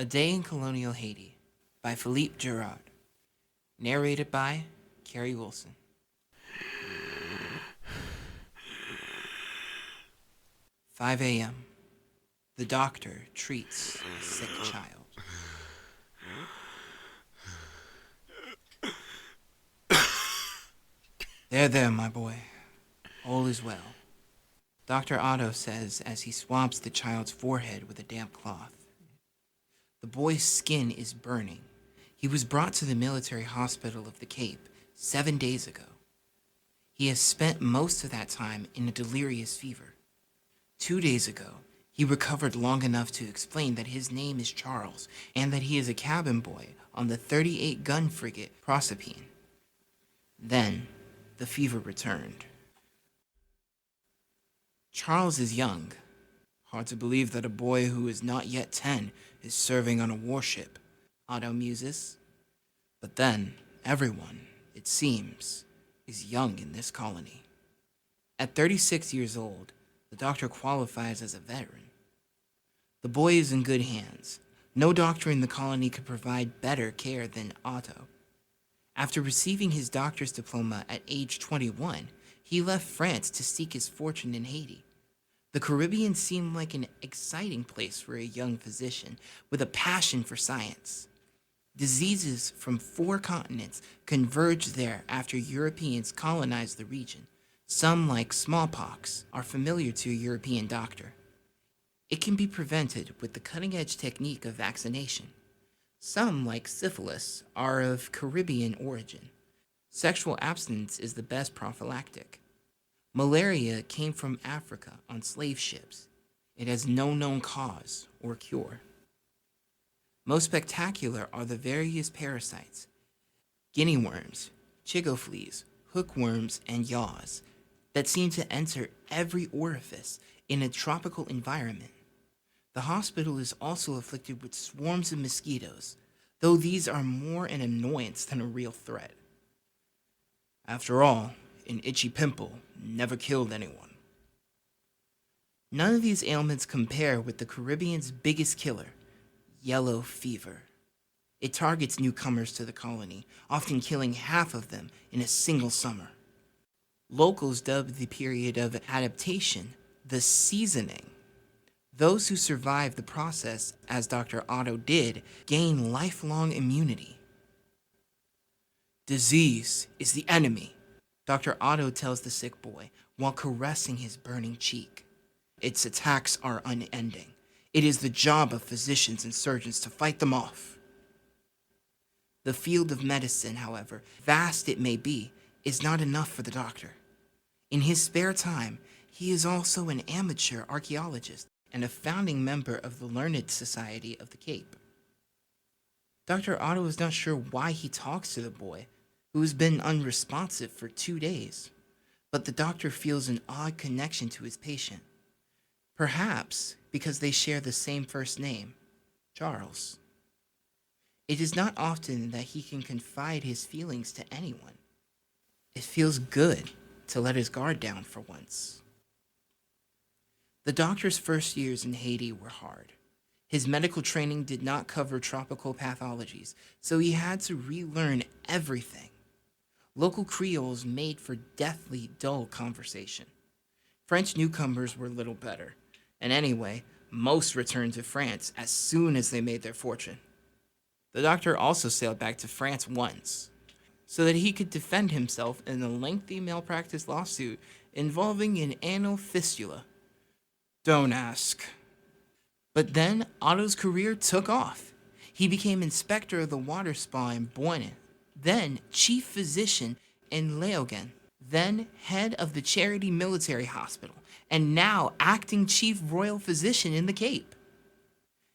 A Day in Colonial Haiti by Philippe Gerard. Narrated by Carrie Wilson. 5 a.m. The doctor treats a sick child. There, my boy. All is well. Doctor Arthaud says as he swabs the child's forehead with a damp cloth. The boy's skin is burning. He was brought to the military hospital of the Cape 7 days ago. He has spent most of that time in a delirious fever. 2 days ago, he recovered long enough to explain that his name is Charles and that he is a cabin boy on the 38-gun frigate Prostitute. Then, the fever returned. Charles is young. Hard to believe that a boy who is not yet 10 is serving on a warship, Otto muses. But then, everyone, it seems, is young in this colony. At 36 years old, the doctor qualifies as a veteran. The boy is in good hands. No doctor in the colony could provide better care than Otto. After receiving his doctor's diploma at age 21, he left France to seek his fortune in Haiti. The Caribbean seemed like an exciting place for a young physician with a passion for science. Diseases from 4 continents converged there after Europeans colonized the region. Some, like smallpox, are familiar to a European doctor. It can be prevented with the cutting-edge technique of vaccination. Some, like syphilis, are of Caribbean origin. Sexual abstinence is the best prophylactic. Malaria came from Africa on slave ships. It has no known cause or cure. Most spectacular are the various parasites, guinea worms, chigo fleas, hookworms, and yaws that seem to enter every orifice in a tropical environment. The hospital is also afflicted with swarms of mosquitoes, though these are more an annoyance than a real threat. After all, an itchy pimple never killed anyone. None of these ailments compare with the Caribbean's biggest killer, yellow fever. It targets newcomers to the colony, often killing half of them in a single summer. Locals dub the period of adaptation the seasoning. Those who survive the process, as Dr. Arthaud did, gain lifelong immunity. Disease is the enemy, Dr. Arthaud tells the sick boy while caressing his burning cheek. Its attacks are unending. It is the job of physicians and surgeons to fight them off. The field of medicine, however, vast it may be, is not enough for the doctor. In his spare time, he is also an amateur archaeologist and a founding member of the Learned Society of the Cape. Dr. Arthaud is not sure why he talks to the boy, who has been unresponsive for 2 days, but the doctor feels an odd connection to his patient. Perhaps because they share the same first name, Charles. It is not often that he can confide his feelings to anyone. It feels good to let his guard down for once. The doctor's first years in Haiti were hard. His medical training did not cover tropical pathologies, so he had to relearn everything. Local Creoles made for deathly dull conversation. French newcomers were little better, and anyway, most returned to France as soon as they made their fortune. The doctor also sailed back to France once, so that he could defend himself in a lengthy malpractice lawsuit involving an anal fistula. Don't ask. But then Otto's career took off. He became inspector of the water spa in Boyne, then chief physician in Leogan, then head of the charity military hospital, and now acting chief royal physician in the Cape.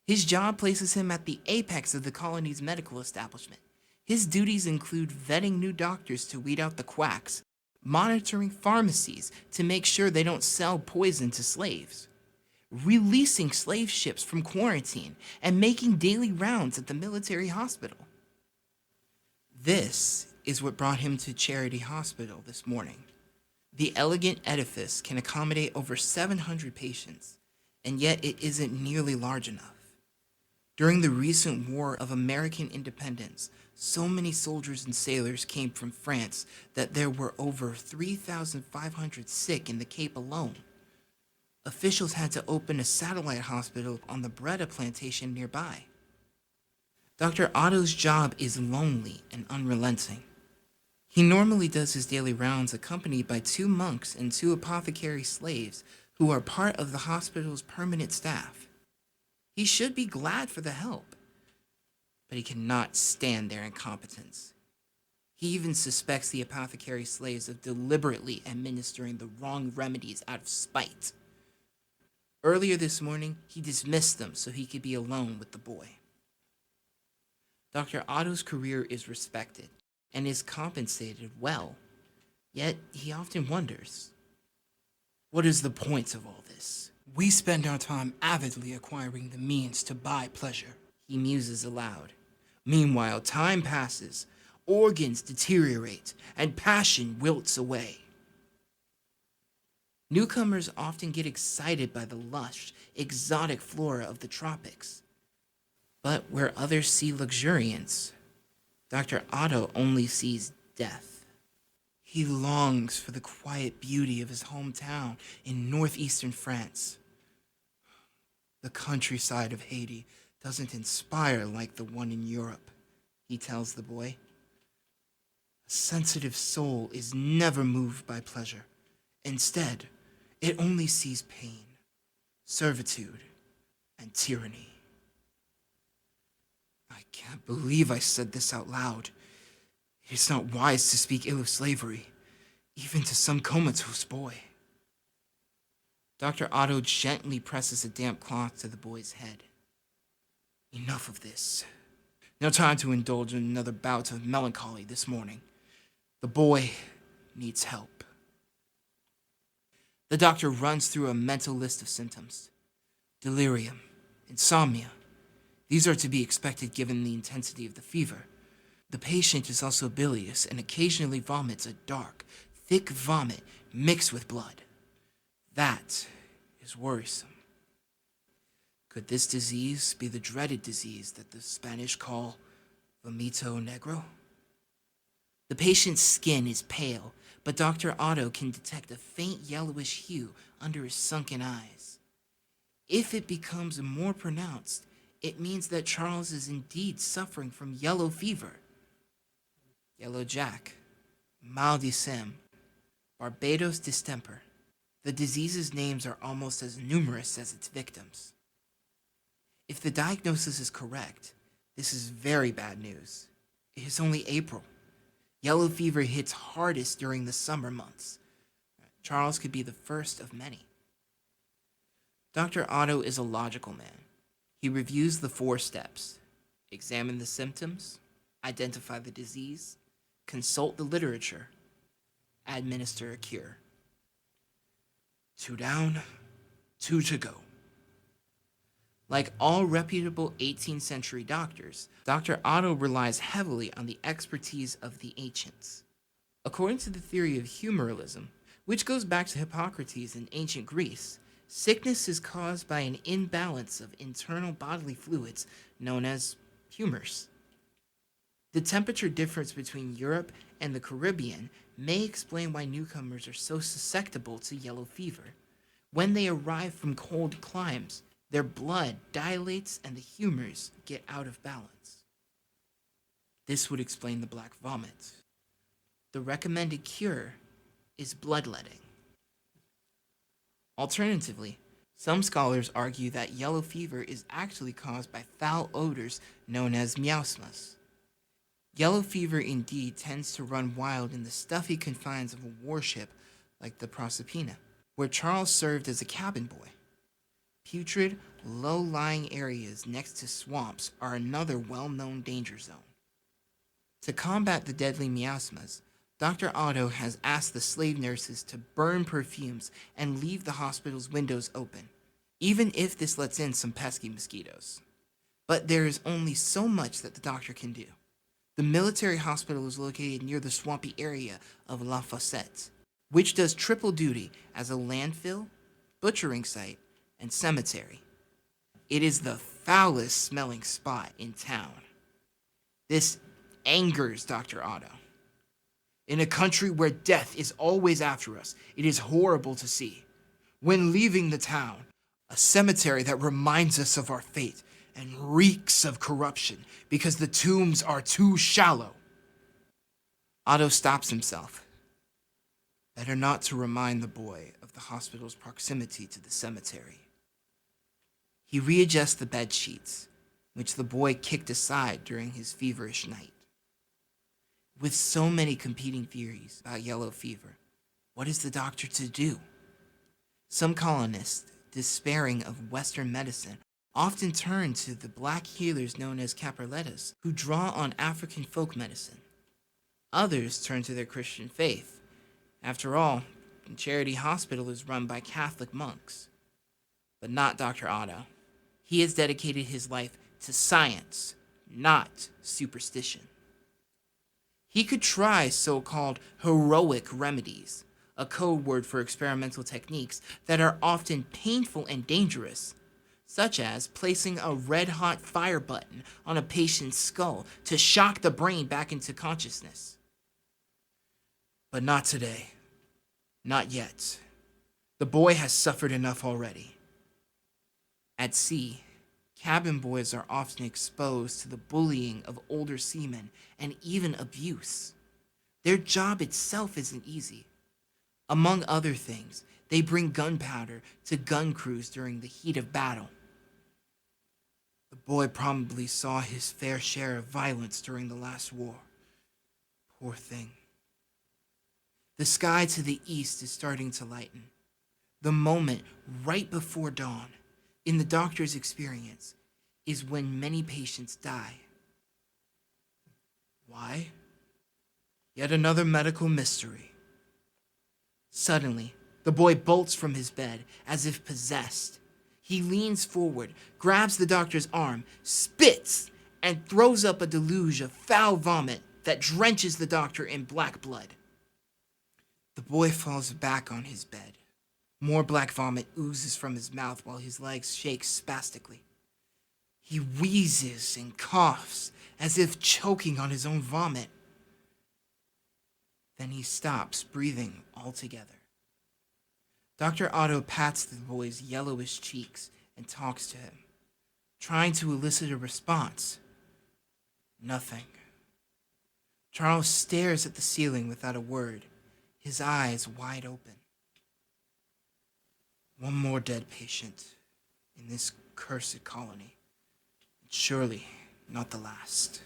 His job places him at the apex of the colony's medical establishment. His duties include vetting new doctors to weed out the quacks, monitoring pharmacies to make sure they don't sell poison to slaves, releasing slave ships from quarantine, and making daily rounds at the military hospital. This is what brought him to Charity Hospital this morning. The elegant edifice can accommodate over 700 patients, and yet it isn't nearly large enough. During the recent War of American Independence, so many soldiers and sailors came from France that there were over 3,500 sick in the Cape alone. Officials had to open a satellite hospital on the Breda plantation nearby. Dr. Arthaud's job is lonely and unrelenting. He normally does his daily rounds accompanied by 2 monks and 2 apothecary slaves who are part of the hospital's permanent staff. He should be glad for the help, but he cannot stand their incompetence. He even suspects the apothecary slaves of deliberately administering the wrong remedies out of spite. Earlier this morning, he dismissed them so he could be alone with the boy. Dr. Arthaud's career is respected and is compensated well, yet he often wonders, what is the point of all this? We spend our time avidly acquiring the means to buy pleasure, He muses aloud. Meanwhile, time passes, organs deteriorate, and passion wilts away. Newcomers often get excited by the lush, exotic flora of the tropics. But where others see luxuriance, Dr. Arthaud only sees death. He longs for the quiet beauty of his hometown in northeastern France. The countryside of Haiti doesn't inspire like the one in Europe, he tells the boy. A sensitive soul is never moved by pleasure. Instead, it only sees pain, servitude, and tyranny. I can't believe I said this out loud. It is not wise to speak ill of slavery, even to some comatose boy. Dr. Arthaud gently presses a damp cloth to the boy's head. Enough of this. No time to indulge in another bout of melancholy this morning. The boy needs help. The doctor runs through a mental list of symptoms. Delirium, insomnia. These are to be expected given the intensity of the fever. The patient is also bilious and occasionally vomits a dark, thick vomit mixed with blood. That is worrisome. Could this disease be the dreaded disease that the Spanish call vomito negro? The patient's skin is pale, but Dr. Arthaud can detect a faint yellowish hue under his sunken eyes. If it becomes more pronounced, it means that Charles is indeed suffering from yellow fever. Yellow Jack, mal de Sem, Barbados distemper. The disease's names are almost as numerous as its victims. If the diagnosis is correct, this is very bad news. It is only April. Yellow fever hits hardest during the summer months. Charles could be the first of many. Dr. Arthaud is a logical man. He reviews the 4 steps: examine the symptoms, identify the disease, consult the literature, administer a cure. 2 down, 2 to go. Like all reputable 18th century doctors, Dr. Arthaud relies heavily on the expertise of the ancients. According to the theory of humorism, which goes back to Hippocrates in ancient Greece, sickness is caused by an imbalance of internal bodily fluids known as humors. The temperature difference between Europe and the Caribbean may explain why newcomers are so susceptible to yellow fever. When they arrive from cold climes, their blood dilates and the humors get out of balance. This would explain the black vomit. The recommended cure is bloodletting. Alternatively, some scholars argue that yellow fever is actually caused by foul odors known as miasmas. Yellow fever indeed tends to run wild in the stuffy confines of a warship like the Proserpina, where Charles served as a cabin boy. Putrid, low-lying areas next to swamps are another well-known danger zone. To combat the deadly miasmas, Dr. Arthaud has asked the slave nurses to burn perfumes and leave the hospital's windows open, even if this lets in some pesky mosquitoes. But there is only so much that the doctor can do. The military hospital is located near the swampy area of La Fossette, which does triple duty as a landfill, butchering site, and cemetery. It is the foulest smelling spot in town. This angers Dr. Otto. In a country where death is always after us, it is horrible to see, when leaving the town, a cemetery that reminds us of our fate and reeks of corruption because the tombs are too shallow. Otto stops himself. Better not to remind the boy of the hospital's proximity to the cemetery. He readjusts the bed sheets, which the boy kicked aside during his feverish night. With so many competing theories about yellow fever, what is the doctor to do? Some colonists, despairing of Western medicine, often turn to the black healers known as caparletas, who draw on African folk medicine. Others turn to their Christian faith. After all, the charity hospital is run by Catholic monks. But not Dr. Otto. He has dedicated his life to science, not superstition. He could try so-called heroic remedies, a code word for experimental techniques that are often painful and dangerous, such as placing a red-hot fire button on a patient's skull to shock the brain back into consciousness. But not today. Not yet. The boy has suffered enough already. At sea, cabin boys are often exposed to the bullying of older seamen and even abuse. Their job itself isn't easy. Among other things, they bring gunpowder to gun crews during the heat of battle. The boy probably saw his fair share of violence during the last war. Poor thing. The sky to the east is starting to lighten. The moment right before dawn, in the doctor's experience, is when many patients die. Why? Yet another medical mystery. Suddenly, the boy bolts from his bed as if possessed. He leans forward, grabs the doctor's arm, spits, and throws up a deluge of foul vomit that drenches the doctor in black blood. The boy falls back on his bed. More black vomit oozes from his mouth while his legs shake spastically. He wheezes and coughs as if choking on his own vomit. Then he stops breathing altogether. Dr. Otto pats the boy's yellowish cheeks and talks to him, trying to elicit a response. Nothing. Charles stares at the ceiling without a word, his eyes wide open. One more dead patient in this cursed colony. Surely not the last.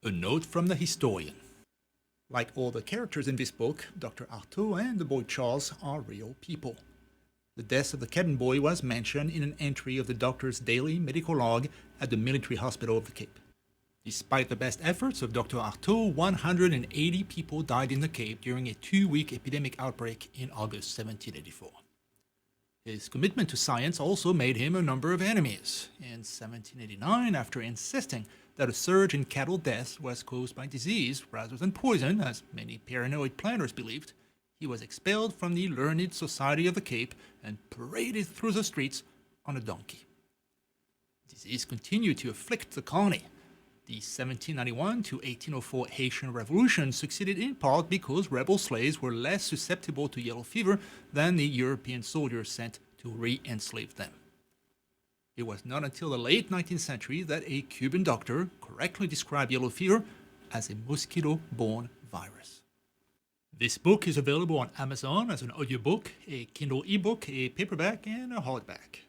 A note from the historian. Like all the characters in this book, Dr. Arthaud and the boy Charles are real people. The death of the cabin boy was mentioned in an entry of the doctor's daily medical log at the military hospital of the Cape. Despite the best efforts of Dr. Arthaud, 180 people died in the Cape during a 2-week epidemic outbreak in August 1784. His commitment to science also made him a number of enemies. In 1789, after insisting that a surge in cattle deaths was caused by disease rather than poison, as many paranoid planners believed, he was expelled from the Learned Society of the Cape and paraded through the streets on a donkey. Disease continued to afflict the colony. The 1791 to 1804 Haitian Revolution succeeded in part because rebel slaves were less susceptible to yellow fever than the European soldiers sent to re-enslave them. It was not until the late 19th century that a Cuban doctor correctly described yellow fever as a mosquito-borne virus. This book is available on Amazon as an audiobook, a Kindle ebook, a paperback, and a hardback.